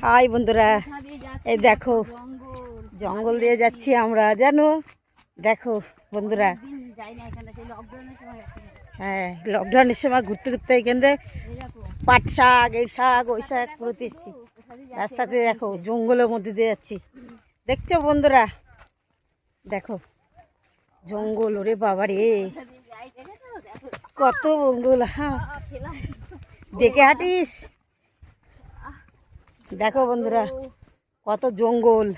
High বন্ধুরা, এই দেখো জঙ্গল দিয়ে যাচ্ছি আমরা, জানো। দেখো বন্ধুরা, হ্যাঁ লকডাউনের সময় ঘুরতে ঘুরতে এখান থেকে পাট শাক, এই শাক, ওই শাক পুরোতে এসছি। রাস্তাতে দেখো জঙ্গলের মধ্যে দিয়ে যাচ্ছি, দেখছো বন্ধুরা। দেখো জঙ্গল, ওরে বাবা রে, কত জঙ্গল। হ্যাঁ দেখে হাঁটিস। দেখো বন্ধুরা কত জঙ্গল।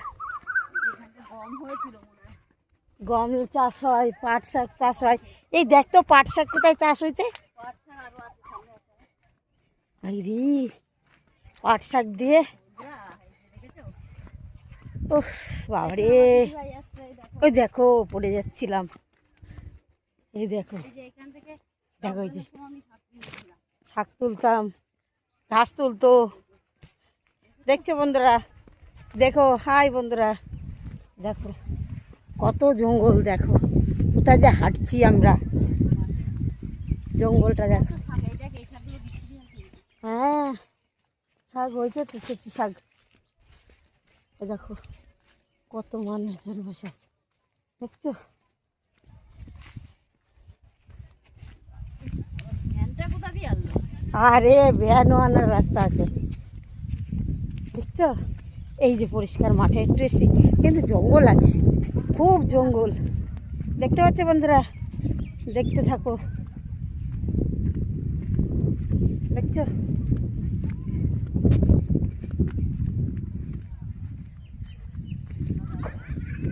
গম চাষ হয়, পাট শাক চাষ হয়। এই দেখতো পাট শাক কোথায় চাষ হয়েছে। পাট শাক দিয়ে ও বাবারে, ওই দেখো পড়ে যাচ্ছিলাম। এই দেখো দেখো, এই যে শাক তুলতাম, ঘাস তুলতো। দেখছো বন্ধুরা, দেখো। হাই বন্ধুরা, দেখো কত জঙ্গল। দেখো কোথায় যে হাঁটছি আমরা, জঙ্গলটা দেখো। হ্যাঁ শাক হয়েছে তো, সত্যি শাক। দেখো কত মানুষজন বসে আছে, দেখছো। আরে ভ্যানও আনার রাস্তা আছে, দেখছো। এই যে পরিষ্কার মাঠে একটু এসেছি, কিন্তু জঙ্গল আছে, খুব জঙ্গল। দেখতে পাচ্ছ বন্ধুরা, দেখতে থাকো, দেখছো।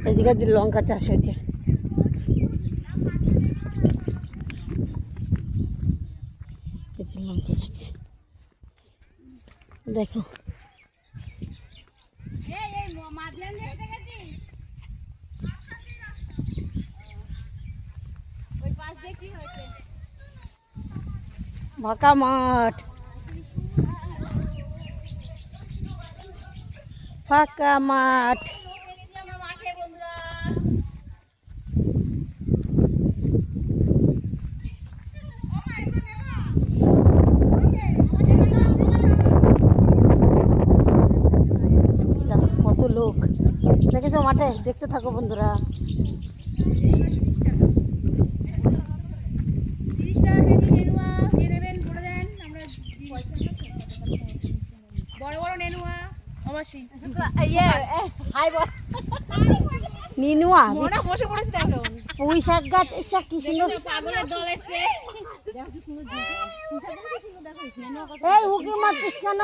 এই জায়গায় লঙ্কা চাষ হয়েছে। লঙ্কা গাছ দেখো। ফাঁকা মাঠ, ফাঁকা মাঠ। দেখো কত লোক, দেখেছো মাঠে। দেখতে থাকো বন্ধুরা। নিনুয়া পুঁই শাক গাছ, কি সুন্দর। এই হুকি মারছিস কেন?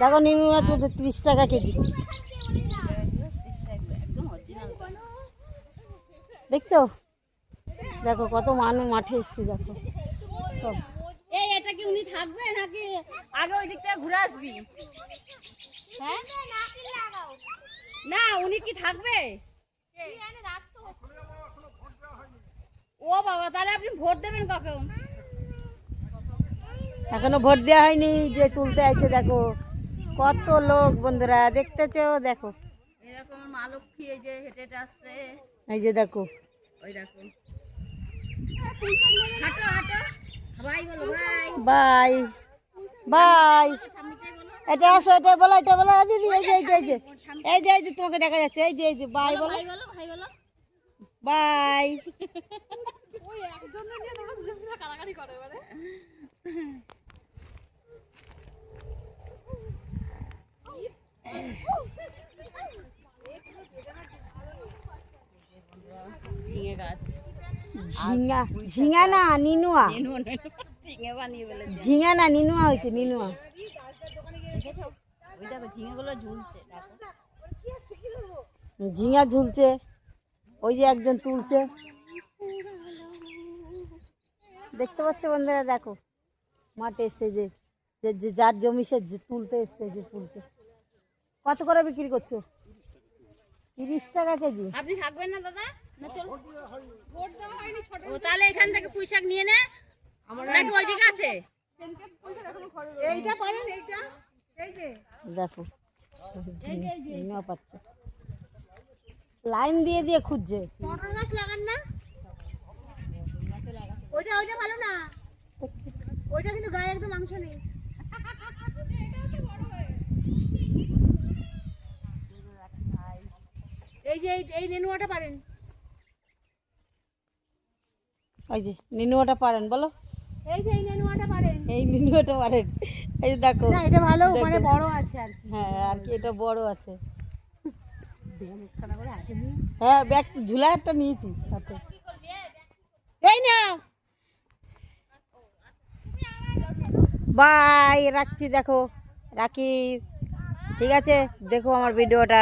দেখো নিনুয়া তো 30 টাকা কেজি, দেখছো। দেখো কত মানুষ মাঠে এসছে, দেখো সব। এই এটা কি উনি থাকবে নাকি আগে ওই দিক থেকে ঘুরে আসবি? হ্যাঁ না, উনি কি থাকবে? ও বাবা, তাহলে আপনি ভোট দেবেন কখন? এখনো ভোট দেওয়া হয়নি, যে তুলতে আছে। দেখো কত লোক বন্ধুরা, দেখতেছো। দেখো এরকম মা লক্ষ্মী এই যে হেঁটে হেঁটে আসছে, এই যে দেখো। ওই দেখো, হাঁটো হাঁটো, বাই বলো, বাই বাই বাই। এটা আসো, এটা বলো, এটা বলো দিদি। এই যে এই যে এই যে এই যে এই যে তোমাকে দেখা যাচ্ছে। এই যে এই যে বাই বলো, ভাই বলো, ভাই বলো, বাই। ওই একজন নিয়ে তোমরা দুজন কারাকারি করে মানে। ঝিঙে গাছ, ঝিঙা, ঝিঙা না নিনুয়া, ঝিঙে বানিয়ে বলে, ঝিঙা না নিনুয়া হয়েছে, নিনুয়া। ওই দেখো ঝিঙেগুলো ঝুলছে, ঝিঙা ঝুলছে, ওই যে একজন তুলছে, দেখতে পাচ্ছ বন্ধুরা। দেখো মাঠে এসছে, যে যার জমি সে তুলতে এসছে, যে তুলছে। কত করে বিক্রি করছো? 30 টাকা কেজি। আপনি থাকবেন না দাদা? না চলো, ভোট দেওয়া হয়নি ছোট। ও তাহলে এখান থেকে পুঁই শাক নিয়ে নে, নাকি ওই দিকে আছে? এইটা পারেন, এইটা এই যে দেখো পাচ্ছে, লাইন দিয়ে দিয়ে খুঁজছে। মটর গাছ লাগান না, ওইটা ওইটা ভালো না, ওইটা কিন্তু গায়ে একদম মাংস নেই। এই যে এই নেনুয়াটা পারেন। ওই যে নিনুয়াটা পারেন বলো, এই যে এই নেনুয়াটা পারেন। এই নিনুয়াটা পারেন। এই যে দেখো, না এটা ভালো, দেখো। মানে বড় আছে আর কি। হ্যাঁ আর কি এটা বড় আছে। ব্যাগ একখানা করে হাতে নিয়ে। হ্যাঁ ব্যাগ ঝুলা একটা নিয়েছি হাতে। এই নাও। বাই, রাখছি, দেখো রাখি, ঠিক আছে, দেখো আমার ভিডিওটা।